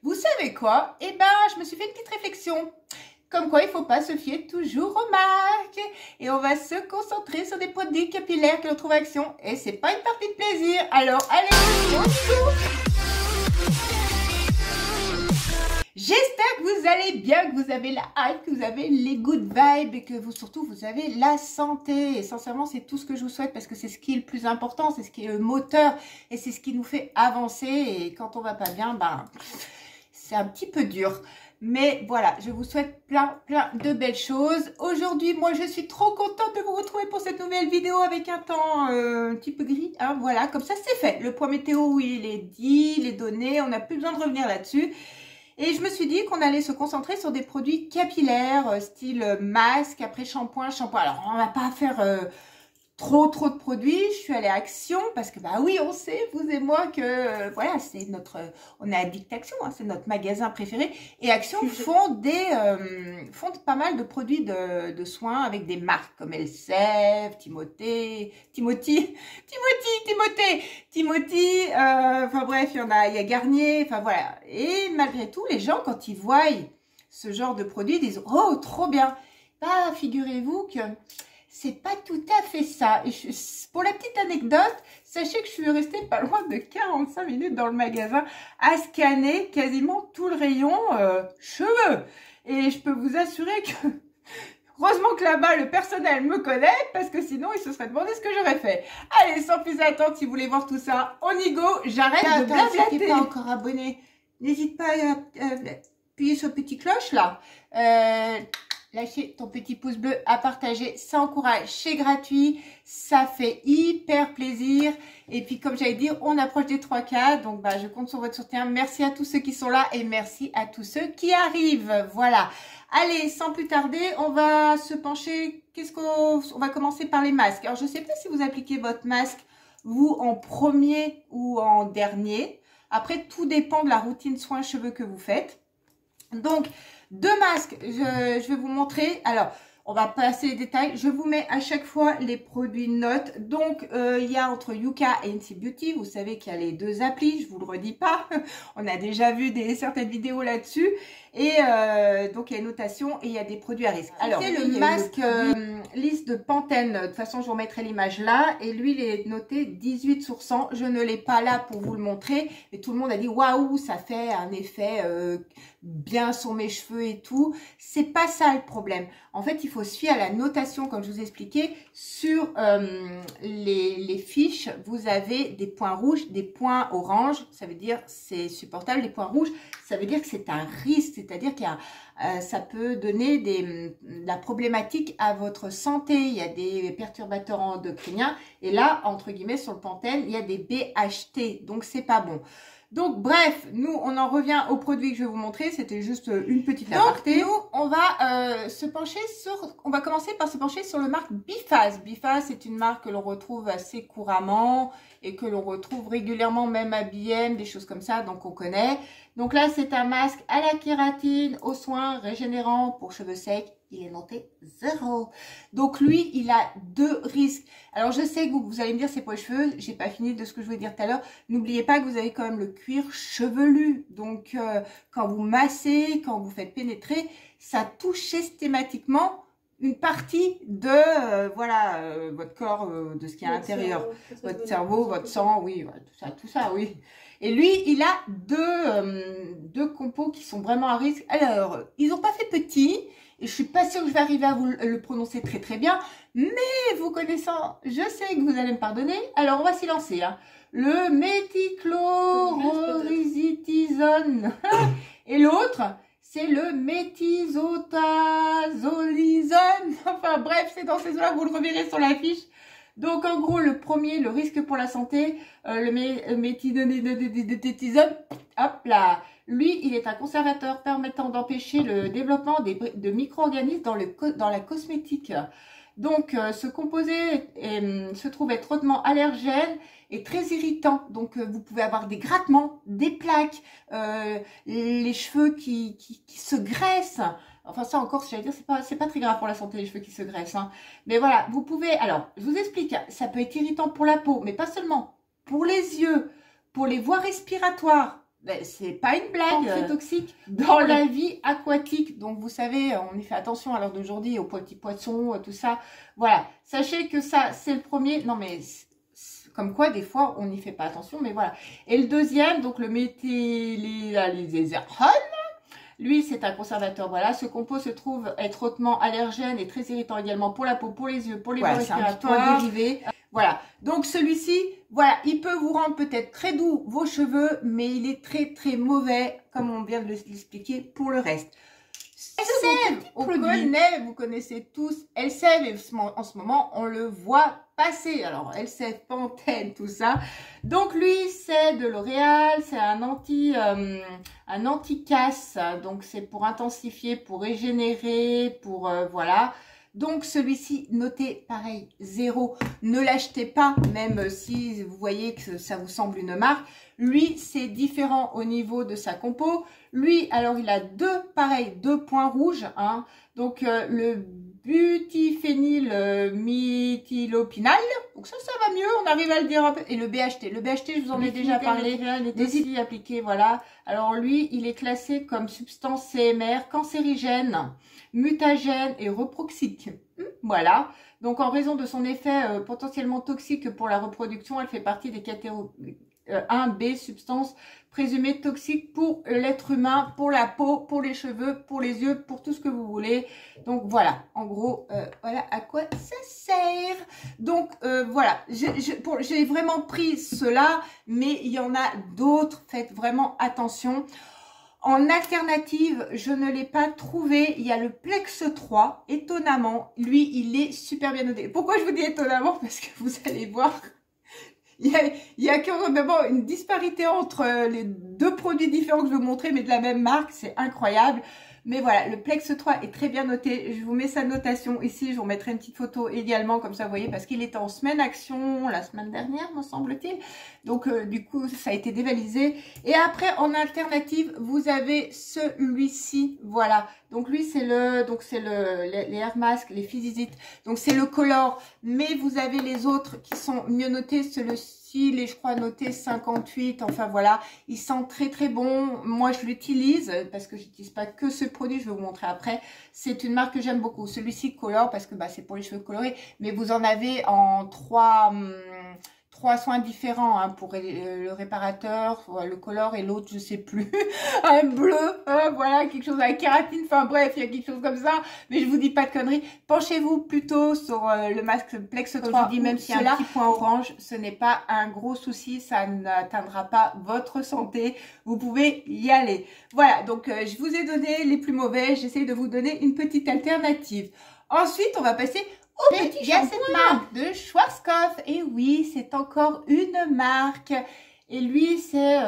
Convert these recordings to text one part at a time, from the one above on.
Vous savez quoi? Eh ben, je me suis fait une petite réflexion. Comme quoi, il ne faut pas se fier toujours aux marques. Et on va se concentrer sur des produits capillaires que l'on trouve à Action. Et c'est pas une partie de plaisir. Alors, allez, bonjour! J'espère que vous allez bien, que vous avez la hype, que vous avez les good vibes et que vous, surtout, vous avez la santé. Et sincèrement, c'est tout ce que je vous souhaite parce que c'est ce qui est le plus important, c'est ce qui est le moteur et c'est ce qui nous fait avancer. Et quand on va pas bien, ben, c'est un petit peu dur. Mais voilà, je vous souhaite plein de belles choses. Aujourd'hui, moi, je suis trop contente de vous retrouver pour cette nouvelle vidéo avec un temps un petit peu gris. Hein, voilà, comme ça, c'est fait. Le point météo, oui, il est dit, il est donné. On n'a plus besoin de revenir là-dessus. Et je me suis dit qu'on allait se concentrer sur des produits capillaires, style masque, après shampoing. Alors, on va pas faire trop de produits. Je suis allée à Action parce que, bah oui, on sait, vous et moi, que voilà, c'est notre, on est addict Action, hein, c'est notre magasin préféré. Et Action font pas mal de produits de soins avec des marques comme Elseve, Timothy, enfin bref, il y a Garnier, enfin voilà. Et malgré tout, les gens, quand ils voient ce genre de produit, ils disent « Oh, trop bien !» Bah, figurez-vous que c'est pas tout à fait ça. Et pour la petite anecdote, sachez que je suis restée pas loin de 45 minutes dans le magasin à scanner quasiment tout le rayon cheveux. Et je peux vous assurer que... Heureusement que là-bas, le personnel me connaît, parce que sinon, il se serait demandé ce que j'aurais fait. Allez, sans plus attendre, si vous voulez voir tout ça, on y go. J'arrête de blablater. Si tu n'es pas encore abonné, n'hésite pas à appuyer sur le petit cloche, là. Lâchez ton petit pouce bleu, à partager, ça encourage, c'est gratuit, ça fait hyper plaisir. Et puis, comme j'allais dire, on approche des 3K, donc bah, je compte sur votre soutien. Merci à tous ceux qui sont là et merci à tous ceux qui arrivent. Voilà. Allez, sans plus tarder, on va se pencher. On va commencer par les masques. Alors, je ne sais pas si vous appliquez votre masque, vous, en premier ou en dernier. Après, tout dépend de la routine soins cheveux que vous faites. Donc, deux masques, je vais vous montrer. Alors, on va passer les détails. Je vous mets à chaque fois les produits notes. Donc, il y a entre Yuka et NC Beauty. Vous savez qu'il y a les deux applis. Je vous le redis pas. On a déjà vu certaines vidéos là-dessus. Et donc, il y a une notation et il y a des produits à risque. Alors, c'est le masque lisse de Pantene. De toute façon, je vous remettrai l'image là. Et lui, il est noté 18 sur 100. Je ne l'ai pas là pour vous le montrer. Et tout le monde a dit, waouh, ça fait un effet bien sur mes cheveux et tout. C'est pas ça le problème. En fait, il faut se fier à la notation, comme je vous ai expliqué. Sur les fiches, vous avez des points rouges, des points oranges. Ça veut dire c'est supportable. Les points rouges, ça veut dire que c'est un risque. C'est-à-dire qu'il y a, ça peut donner de la problématique à votre santé. Il y a des perturbateurs endocriniens. Et là, entre guillemets, sur le Pantene, il y a des BHT. Donc, c'est pas bon. Donc, bref, nous, on en revient au produit que je vais vous montrer. C'était juste une petite aparté. Donc, nous, on va on va commencer par se pencher sur le marque Bifaz. Bifaz, c'est une marque que l'on retrouve assez couramment et que l'on retrouve régulièrement, même à BM, des choses comme ça, donc on connaît. Donc là, c'est un masque à la kératine, aux soins régénérants pour cheveux secs. Il est noté 0. Donc lui, il a deux risques. Alors je sais que vous allez me dire c'est pour les cheveux. J'ai pas fini de ce que je voulais dire tout à l'heure. N'oubliez pas que vous avez quand même le cuir chevelu. Donc quand vous massez, quand vous faites pénétrer, ça touche systématiquement une partie de votre corps, de ce qu'il y a à l'intérieur. Votre cerveau, votre sang, oui, tout ça, oui. Et lui, il a deux compos qui sont vraiment à risque. Alors, ils n'ont pas fait petit. Et je suis pas sûre que je vais arriver à vous le prononcer très bien. Mais vous connaissant, je sais que vous allez me pardonner. Alors, on va s'y lancer. Hein. Le méticlorizitizone. Et l'autre, c'est le métisotazolizone. Enfin bref, c'est dans ces eaux-là, vous le reverrez sur la fiche. Donc, en gros, le premier, le risque pour la santé, le métisotazolizone, hop là. Lui, il est un conservateur permettant d'empêcher le développement de micro-organismes dans la cosmétique. Donc, ce composé se trouve être hautement allergène et très irritant. Donc, vous pouvez avoir des grattements, des plaques, les cheveux qui se graissent. Enfin, ça encore, j'allais dire, c'est pas très grave pour la santé, les cheveux qui se graissent. Hein. Mais voilà, vous pouvez... Alors, je vous explique, ça peut être irritant pour la peau, mais pas seulement. Pour les yeux, pour les voies respiratoires. Ben, c'est pas une blague, très toxique dans la vie aquatique. Donc, vous savez, on y fait attention à l'heure d'aujourd'hui, aux petits poissons, tout ça. Voilà. Sachez que ça, c'est le premier. Non, mais comme quoi, des fois, on n'y fait pas attention, mais voilà. Et le deuxième, donc le méthylésérol, lui, c'est un conservateur. Voilà, ce composé se trouve être hautement allergène et très irritant également pour la peau, pour les yeux, pour les voies respiratoires. Voilà, donc celui-ci, voilà, il peut vous rendre peut-être très doux vos cheveux, mais il est très très mauvais, comme on vient de l'expliquer, pour le reste. Elseve, on connaît, vous connaissez tous Elseve, et en ce moment, on le voit passer. Alors, Elseve, Pantene, tout ça. Donc, lui, c'est de L'Oréal, c'est un anti-casse. Donc, c'est pour intensifier, pour régénérer, pour, voilà. Donc, celui-ci, notez, pareil, 0. Ne l'achetez pas, même si vous voyez que ça vous semble une marque. Lui, c'est différent au niveau de sa compo. Lui, alors, il a deux points rouges. Hein. Donc, le butyphényl méthylopinal. Donc, ça va mieux. On arrive à le dire un peu. Et le BHT. Le BHT, je vous en ai déjà parlé. Des appliqués, voilà. Alors, lui, il est classé comme substance CMR cancérigène, mutagène et reproxique. Voilà. Donc, en raison de son effet potentiellement toxique pour la reproduction, elle fait partie des catégories 1B, substance présumée toxique pour l'être humain, pour la peau, pour les cheveux, pour les yeux, pour tout ce que vous voulez. Donc, voilà. En gros, voilà à quoi ça sert. Donc, voilà. J'ai vraiment pris cela, mais il y en a d'autres. Faites vraiment attention. En alternative, je ne l'ai pas trouvé. Il y a le Plex 3. Étonnamment, lui, il est super bien noté. Pourquoi je vous dis étonnamment? Parce que vous allez voir, il y a carrément une disparité entre les deux produits différents que je vais vous montrer, mais de la même marque. C'est incroyable. Mais voilà, le Plex 3 est très bien noté. Je vous mets sa notation ici. Je vous mettrai une petite photo également, comme ça vous voyez, parce qu'il était en semaine action la semaine dernière, me semble-t-il. Donc, du coup, ça a été dévalisé. Et après, en alternative, vous avez celui-ci. Voilà. Donc, lui, c'est les Air Mask, les Physizit. Donc, c'est le Color. Mais vous avez les autres qui sont mieux notés. Celui-ci, il est, je crois, noté 58. Enfin, voilà. Il sent très, très bon. Moi, je l'utilise parce que j'utilise pas que ce produit. Je vais vous montrer après. C'est une marque que j'aime beaucoup. Celui-ci, Color, parce que bah, c'est pour les cheveux colorés. Mais vous en avez en trois soins différents, hein, pour le réparateur, le color et l'autre, je sais plus, un bleu, voilà, quelque chose avec kératine, enfin bref, il y a quelque chose comme ça, mais je vous dis pas de conneries. Penchez-vous plutôt sur le masque Plex 3, je vous dis, même s'il y a un petit point orange, ce n'est pas un gros souci, ça n'atteindra pas votre santé, vous pouvez y aller. Voilà, donc je vous ai donné les plus mauvais, j'essaie de vous donner une petite alternative. Ensuite, on va passer au petit shampoing. Cette marque de Schwarzkopf. Et oui, c'est encore une marque. Et lui, c'est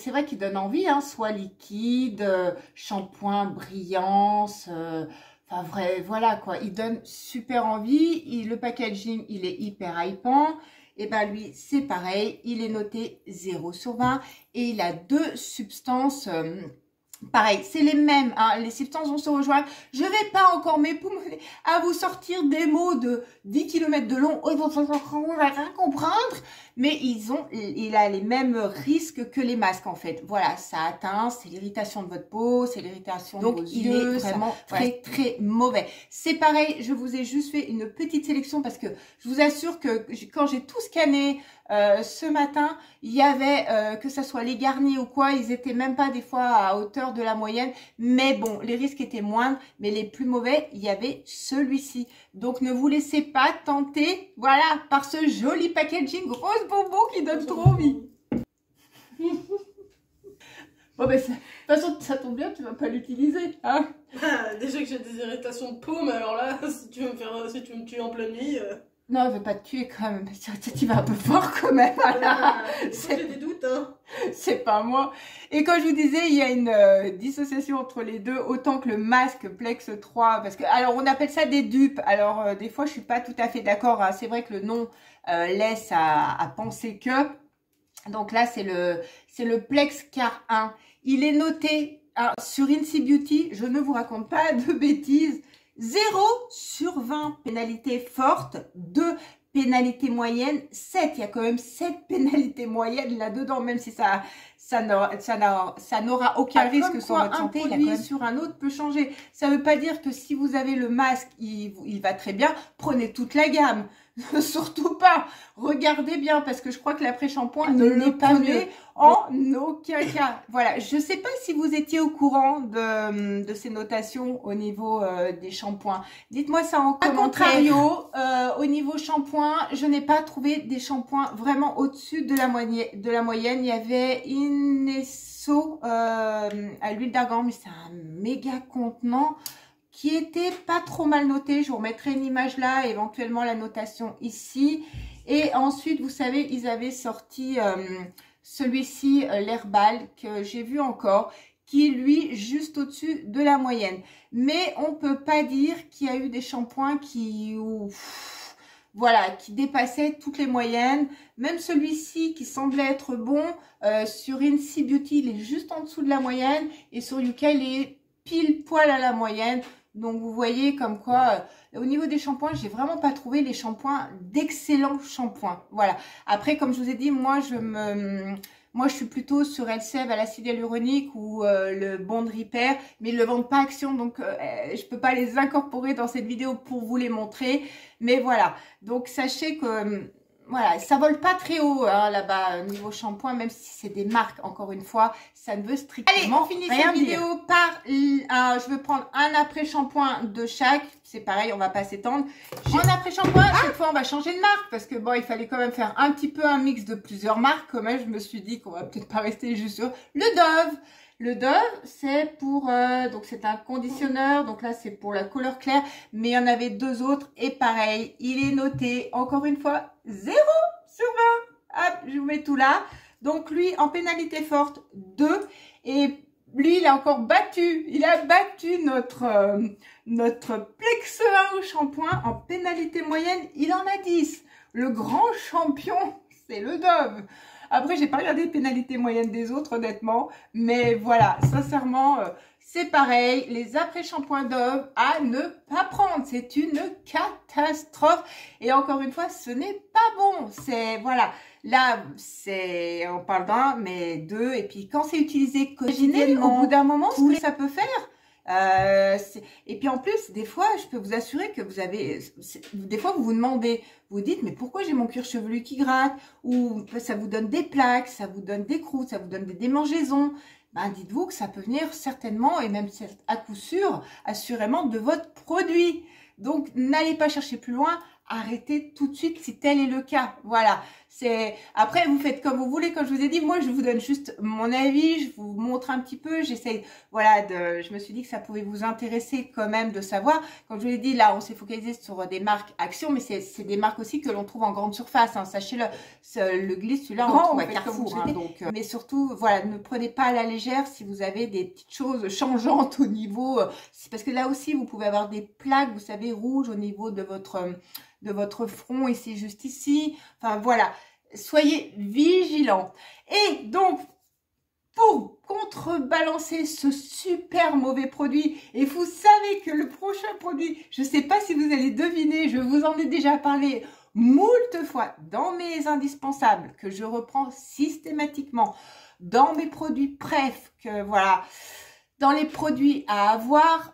vrai qu'il donne envie, hein, soit liquide, shampoing, brillance, enfin vrai, voilà quoi. Il donne super envie. Le packaging, il est hyper hypant. Et ben lui, c'est pareil. Il est noté 0 sur 20 et il a deux substances. Pareil, c'est les mêmes, hein, les substances vont se rejoindre. Je vais pas encore m'époumoner à vous sortir des mots de 10 km de long. Ils vont rien comprendre, mais il a les mêmes risques que les masques en fait. Voilà, ça atteint, c'est l'irritation de votre peau, c'est l'irritation de vos yeux. Donc, il est vraiment très très mauvais. C'est pareil, je vous ai juste fait une petite sélection parce que je vous assure que quand j'ai tout scanné ce matin, il y avait, que ça soit les Garnier ou quoi, ils étaient même pas des fois à hauteur de la moyenne, mais bon, les risques étaient moindres, mais les plus mauvais, il y avait celui-ci. Donc ne vous laissez pas tenter, voilà, par ce joli packaging rose bonbon qui donne trop envie. Bon ben, de toute façon, ça tombe bien, tu vas pas l'utiliser, hein. Déjà que j'ai des irritations de peau, mais alors là, si tu veux me tuer en pleine nuit... Non, elle veut pas te tuer quand même. Tu vas un peu fort quand même. J'ai des doutes, hein. C'est pas moi. Et quand je vous disais, il y a une dissociation entre les deux, autant que le masque Plex 3. Parce que, alors, on appelle ça des dupes. Alors, des fois, je suis pas tout à fait d'accord, hein. C'est vrai que le nom laisse à penser que. Donc là, c'est le Plex Car 1. Il est noté sur Incy Beauty. Je ne vous raconte pas de bêtises. 0 sur 20, pénalité forte, 2 pénalité moyenne 7. Il y a quand même 7 pénalités moyennes là-dedans, même si ça n'aura aucun risque sur votre santé. Un produit sur un autre peut changer. Ça ne veut pas dire que si vous avez le masque, il va très bien. Prenez toute la gamme. Surtout pas. Regardez bien parce que je crois que l'après-shampoing ne l'est pas mieux en aucun cas. Voilà. Je sais pas si vous étiez au courant de ces notations au niveau des shampoings. Dites-moi ça en commentaire. A contrario, au niveau shampoing, je n'ai pas trouvé des shampoings vraiment au-dessus de la moyenne. Il y avait Inesso à l'huile d'argan, mais c'est un méga contenant qui était pas trop mal noté. Je vous remettrai une image là, éventuellement la notation ici. Et ensuite, vous savez, ils avaient sorti celui-ci, l'Herbal, que j'ai vu encore, qui est lui juste au-dessus de la moyenne. Mais on peut pas dire qu'il y a eu des shampoings qui dépassaient toutes les moyennes. Même celui-ci qui semblait être bon, sur Incy Beauty, il est juste en dessous de la moyenne. Et sur Yuka, il est pile poil à la moyenne. Donc, vous voyez comme quoi, au niveau des shampoings, j'ai vraiment pas trouvé les shampoings d'excellents shampoings. Voilà. Après, comme je vous ai dit, moi, je suis plutôt sur Elseve à l'acide hyaluronique ou le Bond Repair, mais ils le vendent pas Action, donc je peux pas les incorporer dans cette vidéo pour vous les montrer. Mais voilà. Donc, sachez que voilà, ça vole pas très haut hein, là-bas niveau shampoing, même si c'est des marques, encore une fois, ça ne veut strictement rien dire. Allez, on finit cette vidéo par, je vais prendre un après-shampoing de chaque, c'est pareil, on va pas s'étendre. En après-shampoing, cette fois on va changer de marque, parce que bon, il fallait quand même faire un petit peu un mix de plusieurs marques, quand même, je me suis dit qu'on va peut-être pas rester juste sur le Dove. Le Dove, c'est pour, donc c'est un conditionneur, donc là c'est pour la couleur claire, mais il y en avait deux autres, et pareil, il est noté, encore une fois, 0 sur 20. Hop, je vous mets tout là. Donc lui, en pénalité forte, 2, et lui, il a encore battu, notre Plex 1 au shampoing, en pénalité moyenne, il en a 10. Le grand champion, c'est le Dove. Après, j'ai pas regardé les pénalités moyennes des autres, honnêtement. Mais voilà, sincèrement, c'est pareil. Les après-shampoings Dove à ne pas prendre. C'est une catastrophe. Et encore une fois, ce n'est pas bon. C'est, voilà. Là, c'est, on parle d'un, mais deux. Et puis, quand c'est utilisé quotidiennement, au bout d'un moment, ce que ça peut faire. Et puis en plus, des fois, je peux vous assurer que vous avez, des fois vous vous demandez, vous dites, mais pourquoi j'ai mon cuir chevelu qui gratte, ou ça vous donne des plaques, ça vous donne des croûtes, ça vous donne des démangeaisons. Ben, dites-vous que ça peut venir certainement, et même à coup sûr, assurément de votre produit. Donc, n'allez pas chercher plus loin, arrêtez tout de suite si tel est le cas. Voilà. Après, vous faites comme vous voulez. Comme je vous ai dit, moi, je vous donne juste mon avis. Je vous montre un petit peu. J'essaye, voilà, je me suis dit que ça pouvait vous intéresser quand même de savoir. Comme je vous l'ai dit, là, on s'est focalisé sur des marques Action, mais c'est des marques aussi que l'on trouve en grande surface. Hein. Sachez-le, le Gliss, celui-là, on le trouve à Carrefour. Hein, donc, mais surtout, voilà, ne prenez pas à la légère si vous avez des petites choses changeantes au niveau. Parce que là aussi, vous pouvez avoir des plaques, vous savez, rouges au niveau de votre front, ici, juste ici. Enfin, voilà. Soyez vigilants. Et donc, pour contrebalancer ce super mauvais produit, et vous savez que le prochain produit, je ne sais pas si vous allez deviner, je vous en ai déjà parlé moult fois dans mes indispensables, que je reprends systématiquement, dans mes produits préf, que voilà... Dans les produits à avoir,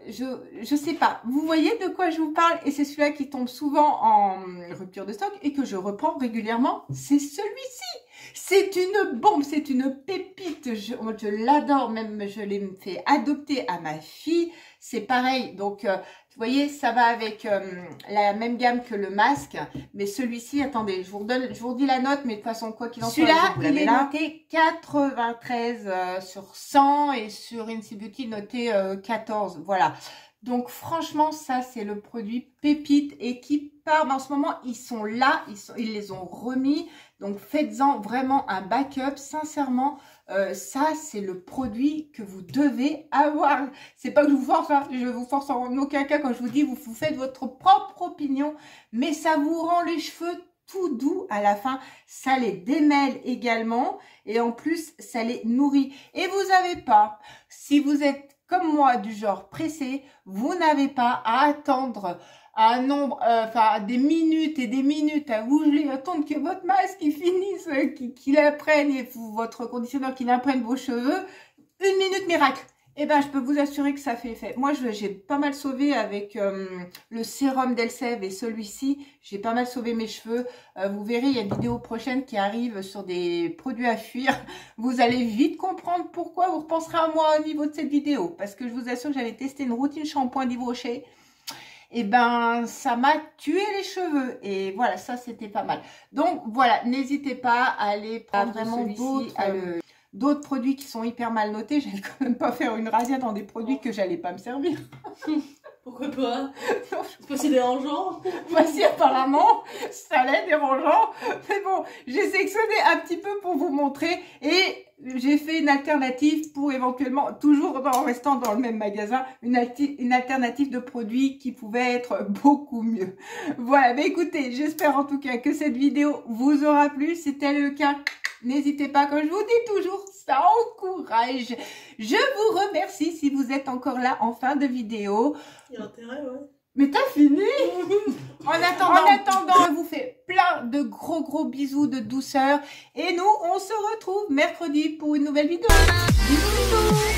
je sais pas. Vous voyez de quoi je vous parle? Et c'est celui-là qui tombe souvent en rupture de stock et que je reprends régulièrement. C'est celui-ci. C'est une bombe, c'est une pépite. Je l'adore, même je l'ai fait adopter à ma fille. C'est pareil. Donc, vous voyez, ça va avec la même gamme que le masque. Mais celui-ci, attendez, je vous redis la note, mais de toute façon, quoi qu'il en soit, celui-là, il est noté 93 sur 100 et sur Incy Beauty noté 14. Voilà. Donc, franchement, ça, c'est le produit pépite et qui part. En ce moment, ils sont là, ils les ont remis. Donc, faites-en vraiment un backup. Sincèrement, ça, c'est le produit que vous devez avoir. C'est pas que je vous force, hein. Je vous force en aucun cas quand je vous dis, vous faites votre propre opinion. Mais ça vous rend les cheveux tout doux à la fin. Ça les démêle également. Et en plus, ça les nourrit. Et vous avez pas, si vous êtes comme moi, du genre pressé, vous n'avez pas à attendre un nombre, des minutes et des minutes à vous geler, attendre que votre masque il finisse, qu'il imprègne, et votre conditionneur qu'il imprègne vos cheveux. Une minute miracle. Eh ben, je peux vous assurer que ça fait effet. Moi, j'ai pas mal sauvé avec le sérum d'Elseve et celui-ci. J'ai pas mal sauvé mes cheveux. Vous verrez, il y a une vidéo prochaine qui arrive sur des produits à fuir. Vous allez vite comprendre pourquoi. Vous repenserez à moi au niveau de cette vidéo. Parce que je vous assure que j'avais testé une routine shampoing d'Yves Rocher. Et ben, ça m'a tué les cheveux. Et voilà, ça, c'était pas mal. Donc, voilà, n'hésitez pas à aller prendre vraiment d'autres produits qui sont hyper mal notés. J'allais quand même pas faire une razzia dans des produits que j'allais pas me servir. Pourquoi pas? C'est pas si dérangeant. Voici apparemment, ça allait dérangeant. Mais bon, j'ai sélectionné un petit peu pour vous montrer. Et j'ai fait une alternative pour éventuellement, toujours en restant dans le même magasin, une alternative de produits qui pouvait être beaucoup mieux. Voilà, mais écoutez, j'espère en tout cas que cette vidéo vous aura plu. Si tel est le cas, n'hésitez pas, comme je vous dis toujours, ça encourage. Je vous remercie si vous êtes encore là en fin de vidéo. Il y a intérêt, ouais. Mais t'as fini? En attendant, je vous fais plein de gros bisous de douceur. Et nous, on se retrouve mercredi pour une nouvelle vidéo. Bisous, bisous.